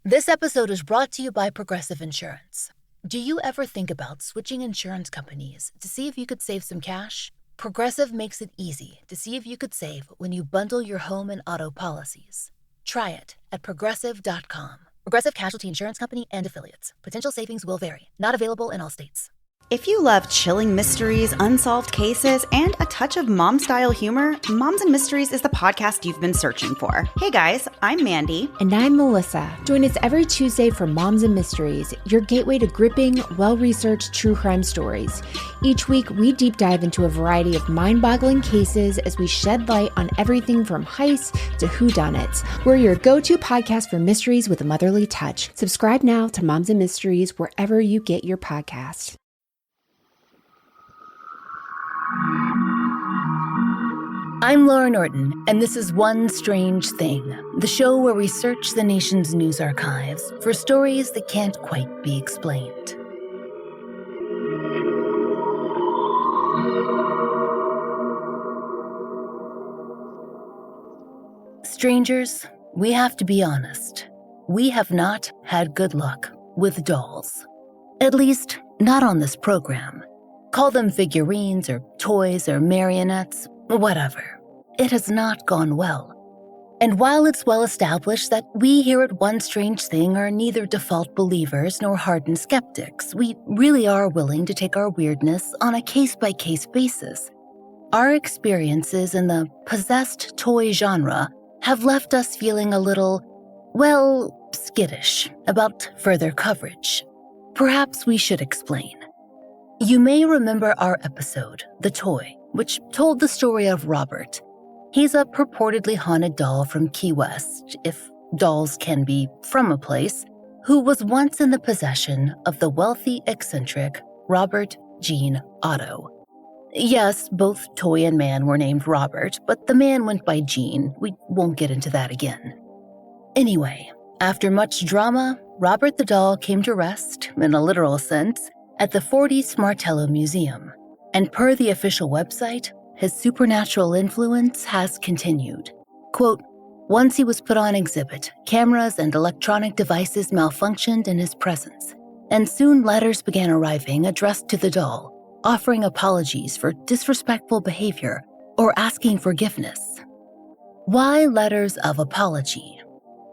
This episode is brought to you by Progressive Insurance. Do you ever think about switching insurance companies to see if you could save some cash? Progressive makes it easy to see if you could save when you bundle your home and auto policies. Try it at Progressive.com. Progressive Casualty Insurance Company and Affiliates. Potential savings will vary. Not available in all states. If you love chilling mysteries, unsolved cases, and a touch of mom-style humor, Moms and Mysteries is the podcast you've been searching for. Hey guys, I'm Mandy. And I'm Melissa. Join us every Tuesday for Moms and Mysteries, your gateway to gripping, well-researched true crime stories. Each week, we deep dive into a variety of mind-boggling cases as we shed light on everything from heists to whodunits. We're your go-to podcast for mysteries with a motherly touch. Subscribe now to Moms and Mysteries wherever you get your podcasts. I'm Laura Norton, and this is One Strange Thing, the show where we search the nation's news archives for stories that can't quite be explained. Strangers, we have to be honest. We have not had good luck with dolls. At least, not on this program. Call them figurines or toys or marionettes, whatever. It has not gone well. And while it's well established that we here at One Strange Thing are neither default believers nor hardened skeptics, we really are willing to take our weirdness on a case-by-case basis. Our experiences in the possessed toy genre have left us feeling a little, well, skittish about further coverage. Perhaps we should explain. You may remember our episode, The Toy, which told the story of Robert. He's a purportedly haunted doll from Key West, if dolls can be from a place, who was once in the possession of the wealthy, eccentric Robert Gene Otto. Yes, both toy and man were named Robert, but the man went by Gene. We won't get into that again. Anyway, after much drama, Robert the doll came to rest, in a literal sense, at the 40s Martello Museum, and per the official website, his supernatural influence has continued. Quote, once he was put on exhibit, cameras and electronic devices malfunctioned in his presence, and soon letters began arriving addressed to the doll, offering apologies for disrespectful behavior or asking forgiveness. Why letters of apology?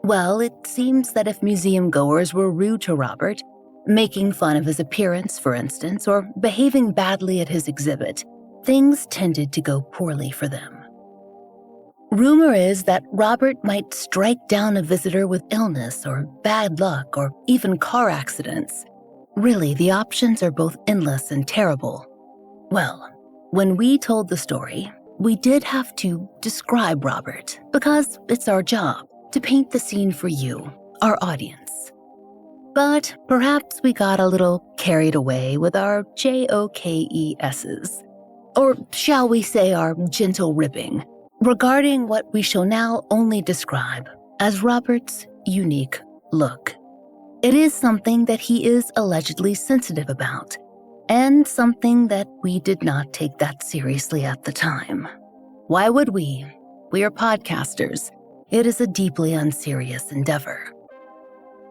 Well, it seems that if museum goers were rude to Robert, making fun of his appearance, for instance, or behaving badly at his exhibit, things tended to go poorly for them. Rumor is that Robert might strike down a visitor with illness or bad luck or even car accidents. Really, the options are both endless and terrible. Well, when we told the story, we did have to describe Robert because it's our job to paint the scene for you, our audience. But perhaps we got a little carried away with our JOKESs, or shall we say our gentle ribbing, regarding what we shall now only describe as Robert's unique look. It is something that he is allegedly sensitive about, and something that we did not take that seriously at the time. Why would we? We are podcasters. It is a deeply unserious endeavor.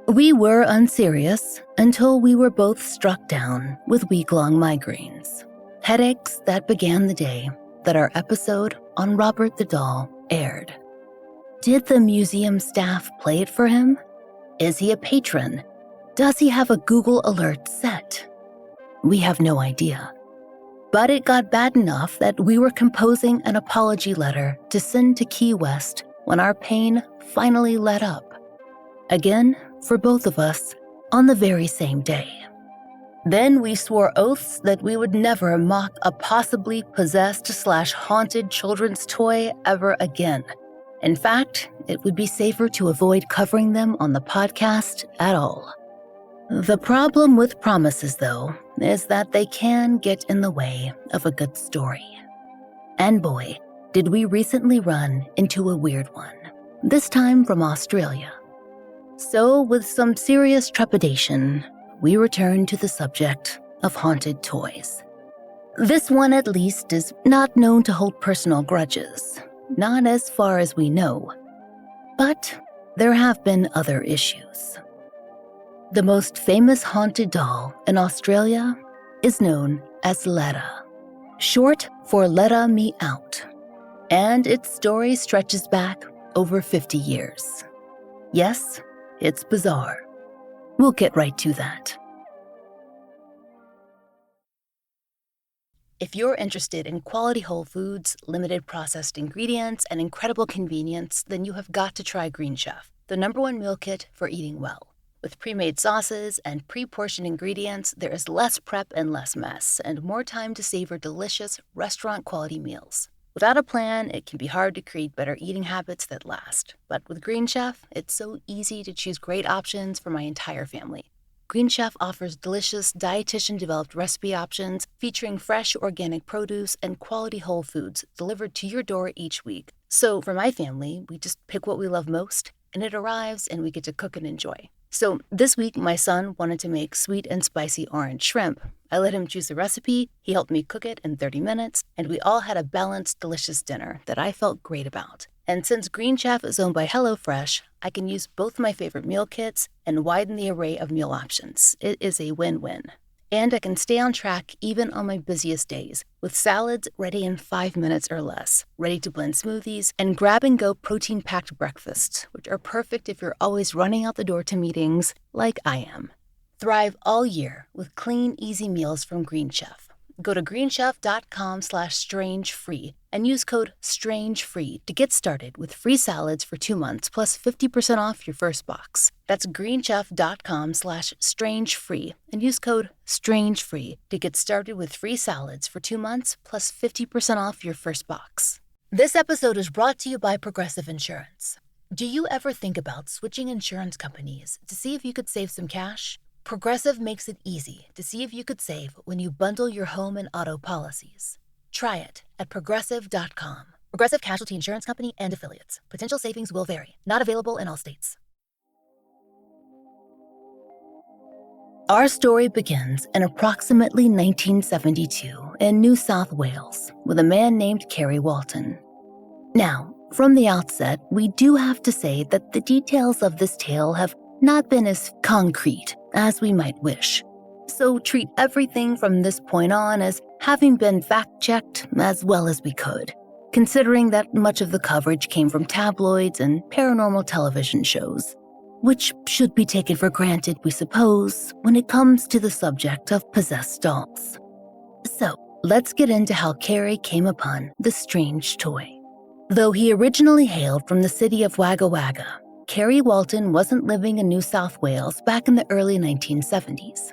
We were unserious until we were both struck down with week-long migraines, headaches that began the day that our episode on Robert the Doll aired. Did the museum staff play it for him? Is he a patron? Does he have a Google alert set? We have no idea. But it got bad enough that we were composing an apology letter to send to Key West when our pain finally let up. Again, for both of us, on the very same day. Then we swore oaths that we would never mock a possibly possessed/haunted children's toy ever again. In fact, it would be safer to avoid covering them on the podcast at all. The problem with promises, though, is that they can get in the way of a good story. And boy, did we recently run into a weird one, this time from Australia. So, with some serious trepidation, we return to the subject of haunted toys. This one, at least, is not known to hold personal grudges, not as far as we know. But there have been other issues. The most famous haunted doll in Australia is known as Letta, short for Letta-Me-Out, and its story stretches back over 50 years. Yes, it's bizarre. We'll get right to that. If you're interested in quality whole foods, limited processed ingredients, and incredible convenience, then you have got to try Green Chef, the #1 meal kit for eating well. With pre-made sauces and pre-portioned ingredients, there is less prep and less mess, and more time to savor delicious, restaurant-quality meals. Without a plan, it can be hard to create better eating habits that last. But with Green Chef, it's so easy to choose great options for my entire family. Green Chef offers delicious, dietitian-developed recipe options featuring fresh organic produce and quality whole foods delivered to your door each week. So for my family, we just pick what we love most, and it arrives and we get to cook and enjoy. So this week, my son wanted to make sweet and spicy orange shrimp. I let him choose the recipe, he helped me cook it in 30 minutes, and we all had a balanced, delicious dinner that I felt great about. And since Green Chef is owned by HelloFresh, I can use both my favorite meal kits and widen the array of meal options. It is a win-win. And I can stay on track even on my busiest days, with salads ready in 5 minutes or less, ready to blend smoothies, and grab-and-go protein-packed breakfasts, which are perfect if you're always running out the door to meetings like I am. Thrive all year with clean, easy meals from Green Chef. Go to greenchef.com/strangefree and use code STRANGEFREE to get started with free salads for 2 months plus 50% off your first box. That's greenchef.com/strangefree and use code STRANGEFREE to get started with free salads for 2 months plus 50% off your first box. This episode is brought to you by Progressive Insurance. Do you ever think about switching insurance companies to see if you could save some cash? Progressive makes it easy to see if you could save when you bundle your home and auto policies. Try it at Progressive.com. Progressive Casualty Insurance Company and Affiliates. Potential savings will vary. Not available in all states. Our story begins in approximately 1972 in New South Wales with a man named Kerry Walton. Now, from the outset, we do have to say that the details of this tale have not been as concrete as we might wish. So treat everything from this point on as having been fact-checked as well as we could, considering that much of the coverage came from tabloids and paranormal television shows, which should be taken for granted, we suppose, when it comes to the subject of possessed dolls. So, let's get into how Kerry came upon the strange toy. Though he originally hailed from the city of Wagga Wagga, Kerry Walton wasn't living in New South Wales back in the early 1970s.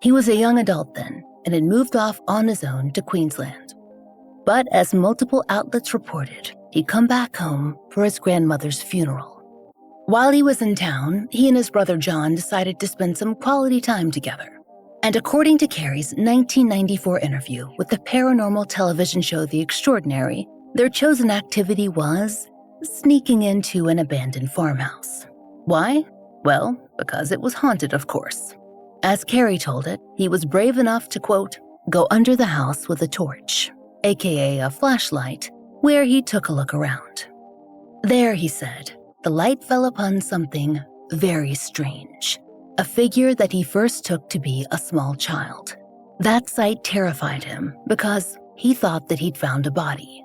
He was a young adult then and had moved off on his own to Queensland. But as multiple outlets reported, he'd come back home for his grandmother's funeral. While he was in town, he and his brother John decided to spend some quality time together. And according to Kerry's 1994 interview with the paranormal television show The Extraordinary, their chosen activity was sneaking into an abandoned farmhouse. Why? Well, because it was haunted, of course. As Kerry told it, he was brave enough to, quote, go under the house with a torch, aka a flashlight, where he took a look around. There, he said, the light fell upon something very strange, a figure that he first took to be a small child. That sight terrified him because he thought that he'd found a body.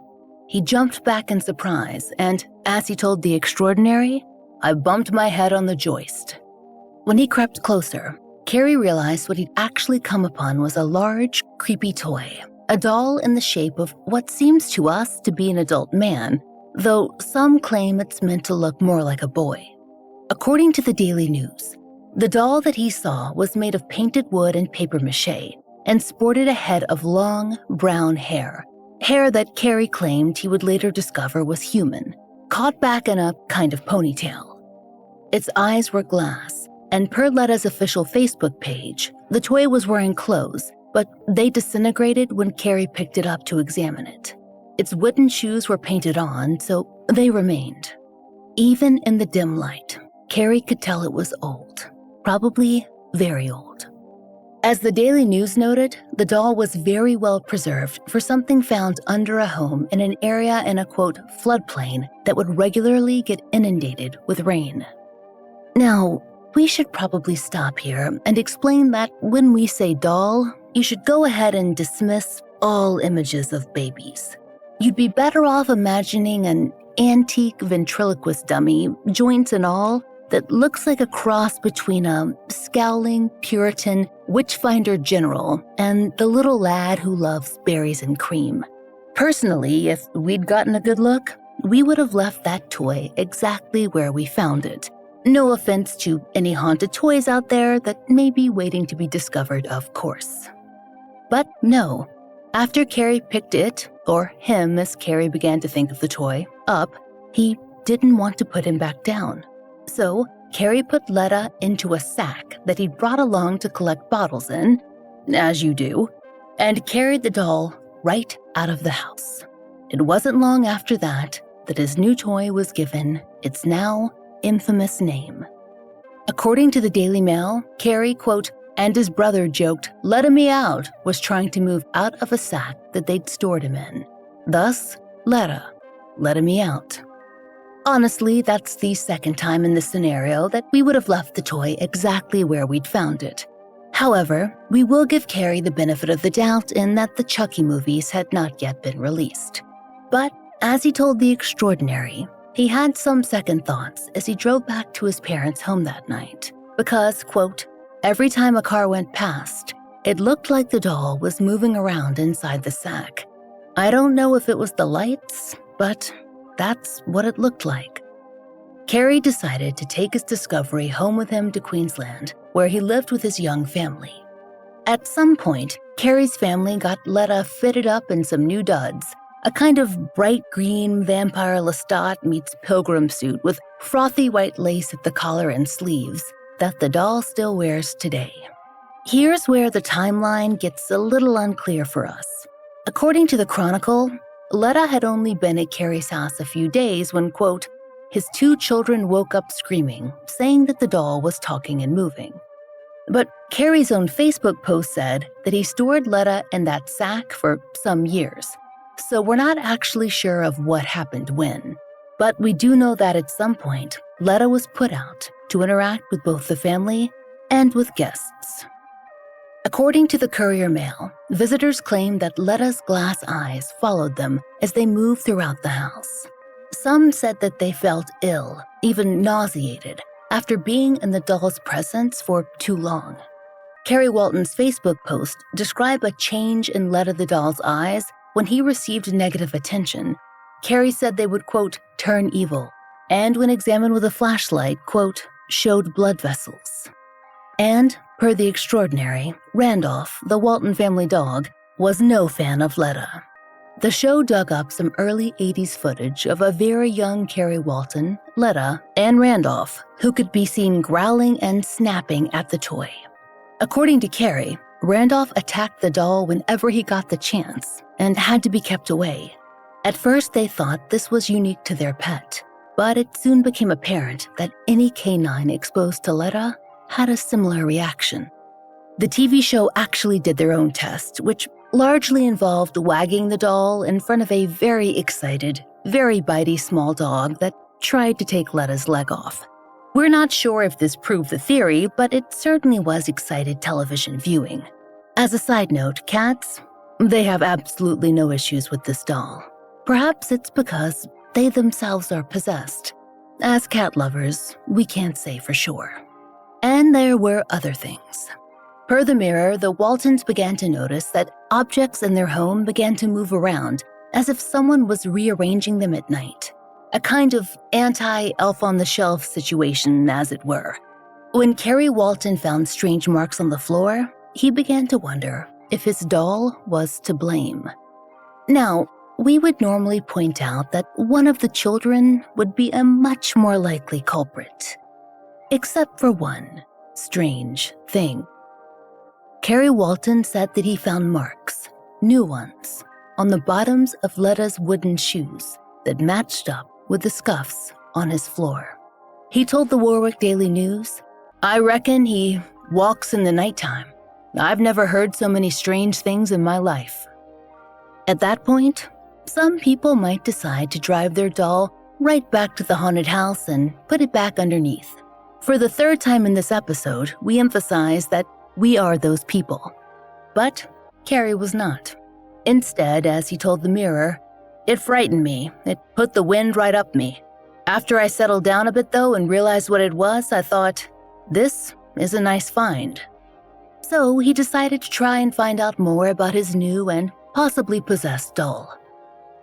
He jumped back in surprise, and as he told The Extraordinary, I bumped my head on the joist. When he crept closer, Kerry realized what he'd actually come upon was a large, creepy toy, a doll in the shape of what seems to us to be an adult man, though some claim it's meant to look more like a boy. According to the Daily News, the doll that he saw was made of painted wood and papier-mâché and sported a head of long, brown hair that Kerry claimed he would later discover was human, caught back in a kind of ponytail. Its eyes were glass, and per Letta's official Facebook page, the toy was wearing clothes, but they disintegrated when Kerry picked it up to examine it. Its wooden shoes were painted on, so they remained. Even in the dim light, Kerry could tell it was old, probably very old. As the Daily News noted, the doll was very well preserved for something found under a home in an area in a, quote, floodplain that would regularly get inundated with rain. Now, we should probably stop here and explain that when we say doll, you should go ahead and dismiss all images of babies. You'd be better off imagining an antique ventriloquist dummy, joints and all, that looks like a cross between a scowling Puritan witchfinder general and the little lad who loves berries and cream. Personally, if we'd gotten a good look, we would have left that toy exactly where we found it. No offense to any haunted toys out there that may be waiting to be discovered, of course. But no, after Carrie picked it, or him as Carrie began to think of the toy, up, he didn't want to put him back down. So Carrie put Letta into a sack that he'd brought along to collect bottles in, as you do, and carried the doll right out of the house. It wasn't long after that his new toy was given its now infamous name. According to the Daily Mail, Carrie, quote, and his brother joked Letta-Me-Out was trying to move out of a sack that they'd stored him in. Thus, Letta-Me-Out. Honestly, that's the second time in this scenario that we would have left the toy exactly where we'd found it. However, we will give Carrie the benefit of the doubt in that the Chucky movies had not yet been released. But as he told The Extraordinary, he had some second thoughts as he drove back to his parents' home that night because, quote, every time a car went past, it looked like the doll was moving around inside the sack. I don't know if it was the lights, but that's what it looked like. Carrie decided to take his discovery home with him to Queensland, where he lived with his young family. At some point, Carrie's family got Letta fitted up in some new duds, a kind of bright green vampire Lestat meets pilgrim suit with frothy white lace at the collar and sleeves that the doll still wears today. Here's where the timeline gets a little unclear for us. According to the Chronicle, Letta had only been at Carrie's house a few days when, quote, his two children woke up screaming, saying that the doll was talking and moving. But Carrie's own Facebook post said that he stored Letta in that sack for some years. So we're not actually sure of what happened when. But we do know that at some point, Letta was put out to interact with both the family and with guests. According to the Courier Mail, visitors claimed that Letta's glass eyes followed them as they moved throughout the house. Some said that they felt ill, even nauseated, after being in the doll's presence for too long. Carrie Walton's Facebook post described a change in Letta the Doll's eyes when he received negative attention. Carrie said they would, quote, turn evil, and when examined with a flashlight, quote, showed blood vessels. And, per The Extraordinary, Randolph, the Walton family dog, was no fan of Letta. The show dug up some early 80s footage of a very young Carrie Walton, Letta, and Randolph, who could be seen growling and snapping at the toy. According to Carrie, Randolph attacked the doll whenever he got the chance and had to be kept away. At first, they thought this was unique to their pet, but it soon became apparent that any canine exposed to Letta had a similar reaction. The TV show actually did their own test, which largely involved wagging the doll in front of a very excited, very bitey small dog that tried to take Letta's leg off. We're not sure if this proved the theory, but it certainly was excited television viewing. As a side note, cats, they have absolutely no issues with this doll. Perhaps it's because they themselves are possessed. As cat lovers, we can't say for sure. And there were other things. Per the Mirror, the Waltons began to notice that objects in their home began to move around as if someone was rearranging them at night. A kind of anti-elf-on-the-shelf situation, as it were. When Carrie Walton found strange marks on the floor, he began to wonder if his doll was to blame. Now, we would normally point out that one of the children would be a much more likely culprit. Except for one strange thing. Carrie Walton said that he found marks, new ones, on the bottoms of Letta's wooden shoes that matched up with the scuffs on his floor. He told the Warwick Daily News, I reckon he walks in the nighttime. I've never heard so many strange things in my life. At that point, some people might decide to drive their doll right back to the haunted house and put it back underneath. For the third time in this episode, we emphasize that we are those people. But Carrie was not. Instead, as he told the mirror, "It frightened me. It put the wind right up me. After I settled down a bit, though, and realized what it was, I thought, this is a nice find." So he decided to try and find out more about his new and possibly possessed doll.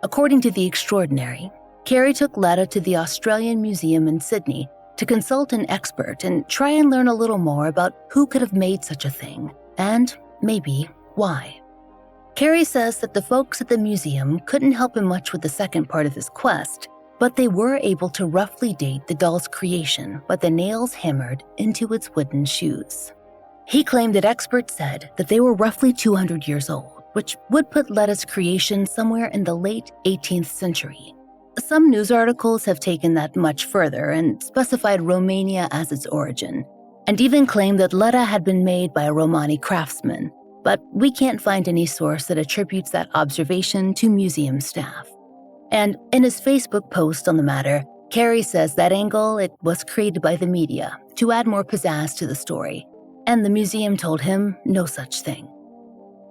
According to The Extraordinary, Carrie took Letta to the Australian Museum in Sydney to consult an expert and try and learn a little more about who could have made such a thing, and maybe why. Carrie says that the folks at the museum couldn't help him much with the second part of his quest, but they were able to roughly date the doll's creation by the nails hammered into its wooden shoes. He claimed that experts said that they were roughly 200 years old, which would put Letta's creation somewhere in the late 18th century. Some news articles have taken that much further and specified Romania as its origin, and even claimed that Letta had been made by a Romani craftsman, but we can't find any source that attributes that observation to museum staff. And in his Facebook post on the matter, Carrie says that angle, it was created by the media to add more pizzazz to the story, and the museum told him no such thing.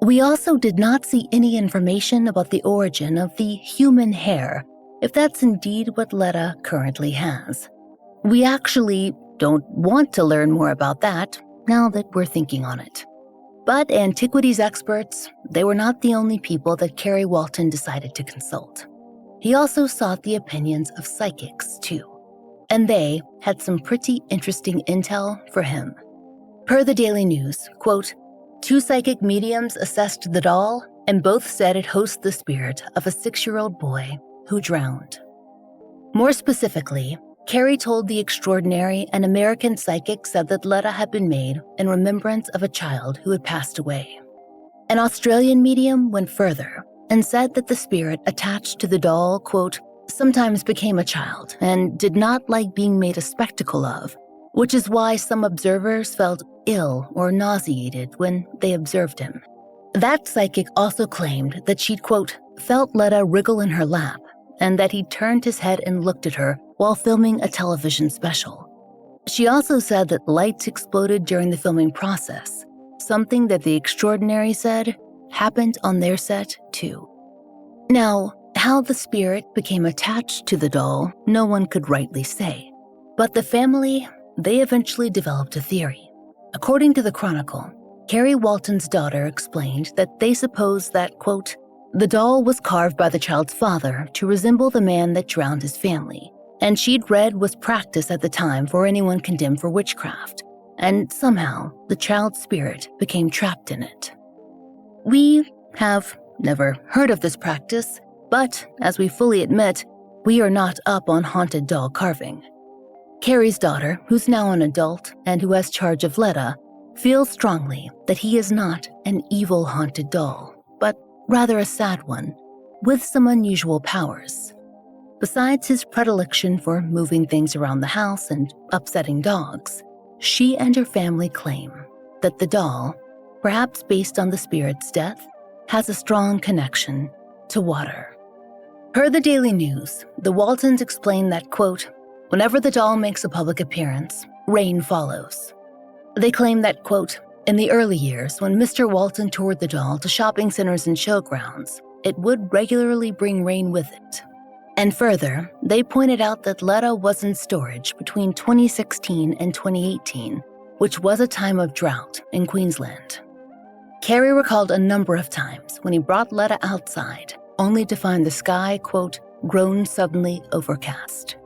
We also did not see any information about the origin of the human hair, if that's indeed what Letta currently has. We actually don't want to learn more about that now that we're thinking on it. But antiquities experts, they were not the only people that Carrie Walton decided to consult. He also sought the opinions of psychics, too. And they had some pretty interesting intel for him. Per the Daily News, quote, "2 psychic mediums assessed the doll, and both said it hosts the spirit of a 6-year-old boy who drowned." More specifically, Carrie told The Extraordinary an American psychic said that Letta had been made in remembrance of a child who had passed away. An Australian medium went further and said that the spirit attached to the doll, quote, "sometimes became a child and did not like being made a spectacle of, which is why some observers felt ill or nauseated when they observed him." That psychic also claimed that she'd, quote, "felt Letta wriggle in her lap and that he turned his head and looked at her while filming a television special." She also said that lights exploded during the filming process, something that The Extraordinary said happened on their set too. Now, how the spirit became attached to the doll, no one could rightly say. But the family, they eventually developed a theory. According to the Chronicle, Carrie Walton's daughter explained that they supposed that, quote, "the doll was carved by the child's father to resemble the man that drowned his family, and she'd read was practiced at the time for anyone condemned for witchcraft, and somehow the child's spirit became trapped in it." We have never heard of this practice, but as we fully admit, we are not up on haunted doll carving. Carrie's daughter, who's now an adult and who has charge of Letta, feels strongly that he is not an evil haunted doll, but rather a sad one, with some unusual powers. Besides his predilection for moving things around the house and upsetting dogs, she and her family claim that the doll, perhaps based on the spirit's death, has a strong connection to water. Per the Daily News, the Waltons explain that, quote, "whenever the doll makes a public appearance, rain follows." They claim that, quote, "in the early years, when Mr. Walton toured the doll to shopping centers and showgrounds, it would regularly bring rain with it." And further, they pointed out that Letta was in storage between 2016 and 2018, which was a time of drought in Queensland. Carrie recalled a number of times when he brought Letta outside, only to find the sky, quote, "grown suddenly overcast."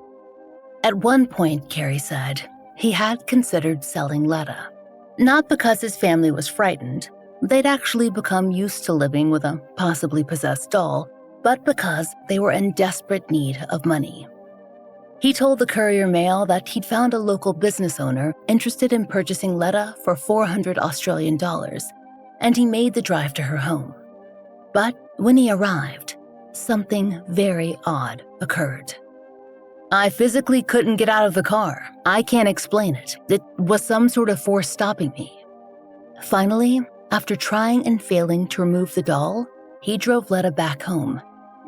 At one point, Carrie said, he had considered selling Letta. Not because his family was frightened, they'd actually become used to living with a possibly possessed doll, but because they were in desperate need of money. He told the Courier Mail that he'd found a local business owner interested in purchasing Letta for $400 Australian, and he made the drive to her home. But when he arrived, something very odd occurred. "I physically couldn't get out of the car. I can't explain it. It was some sort of force stopping me." Finally, after trying and failing to remove the doll, he drove Letta back home,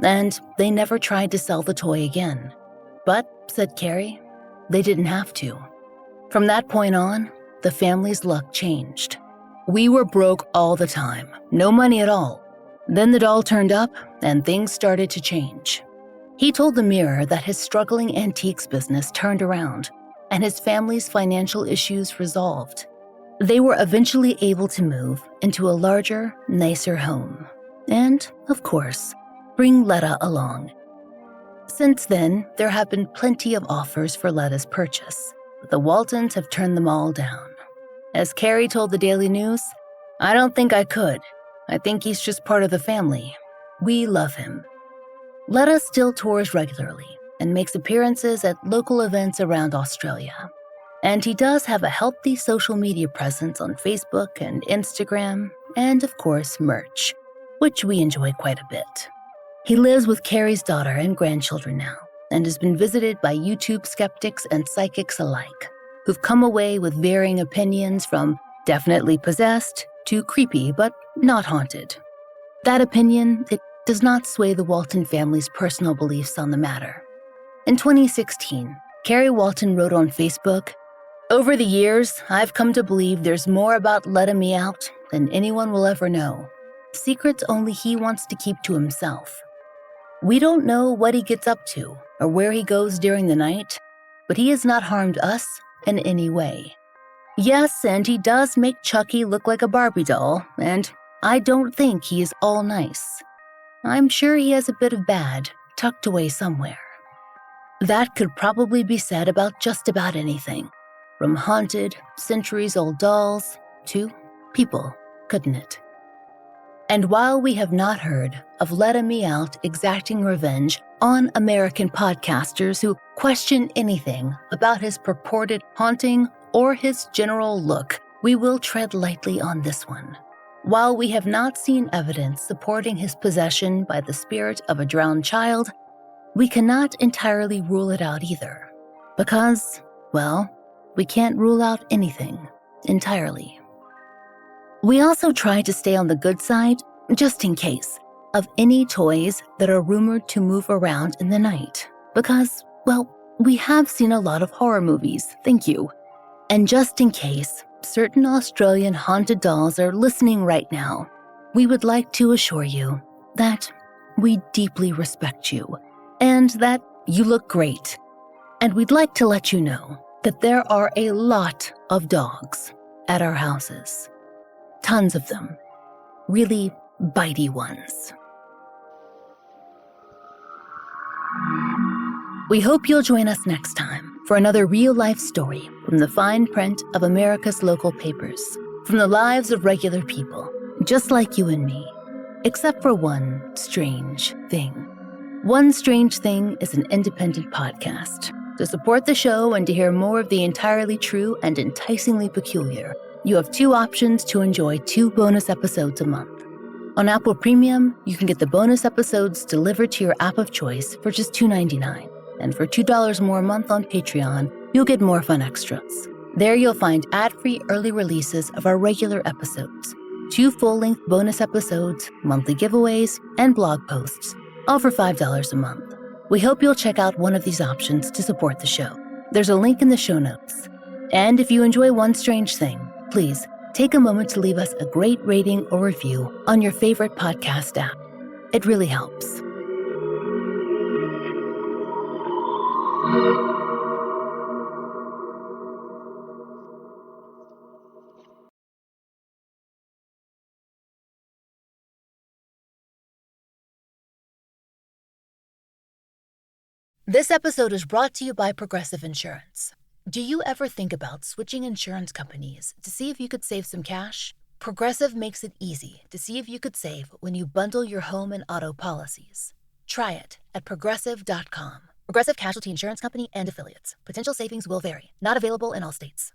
and they never tried to sell the toy again. But, said Carrie, they didn't have to. From that point on, the family's luck changed. We were broke all the time, no money at all. Then the doll turned up and things started to change. He told the Mirror that his struggling antiques business turned around and his family's financial issues resolved. They were eventually able to move into a larger, nicer home. And, of course, bring Letta along. Since then, there have been plenty of offers for Letta's purchase, but the Waltons have turned them all down. As Carrie told the Daily News, "I don't think I could. I think he's just part of the family. We love him." Letta still tours regularly and makes appearances at local events around Australia. And he does have a healthy social media presence on Facebook and Instagram, and of course, merch, which we enjoy quite a bit. He lives with Carrie's daughter and grandchildren now, and has been visited by YouTube skeptics and psychics alike, who've come away with varying opinions from definitely possessed to creepy but not haunted. That opinion, it does not sway the Walton family's personal beliefs on the matter. In 2016, Carrie Walton wrote on Facebook, "Over the years, I've come to believe there's more about Letta-Me-Out than anyone will ever know. Secrets only he wants to keep to himself. We don't know what he gets up to or where he goes during the night, but he has not harmed us in any way. Yes, and he does make Chucky look like a Barbie doll, and I don't think he is all nice. I'm sure he has a bit of bad tucked away somewhere." That could probably be said about just about anything, from haunted, centuries-old dolls to people, couldn't it? And while we have not heard of Letta-Me-Out exacting revenge on American podcasters who question anything about his purported haunting or his general look, we will tread lightly on this one. While we have not seen evidence supporting his possession by the spirit of a drowned child, we cannot entirely rule it out either. Because, well, we can't rule out anything entirely. We also try to stay on the good side, just in case, of any toys that are rumored to move around in the night. Because, well, we have seen a lot of horror movies, thank you. And just in case certain Australian haunted dolls are listening right now, we would like to assure you that we deeply respect you and that you look great. And we'd like to let you know that there are a lot of dogs at our houses. Tons of them. Really bitey ones. We hope you'll join us next time for another real-life story from the fine print of America's local papers, from the lives of regular people, just like you and me, except for one strange thing. One Strange Thing is an independent podcast. To support the show and to hear more of the entirely true and enticingly peculiar, you have two options to enjoy 2 bonus episodes a month. On Apple Premium, you can get the bonus episodes delivered to your app of choice for just $2.99. And for $2 more a month on Patreon, you'll get more fun extras. There you'll find ad-free early releases of our regular episodes, 2 full-length bonus episodes, monthly giveaways, and blog posts, all for $5 a month. We hope you'll check out one of these options to support the show. There's a link in the show notes. And if you enjoy One Strange Thing, please take a moment to leave us a great rating or review on your favorite podcast app. It really helps. This episode is brought to you by Progressive Insurance. Do you ever think about switching insurance companies to see if you could save some cash? Progressive makes it easy to see if you could save when you bundle your home and auto policies. Try it at Progressive.com. Progressive Casualty Insurance Company and Affiliates. Potential savings will vary. Not available in all states.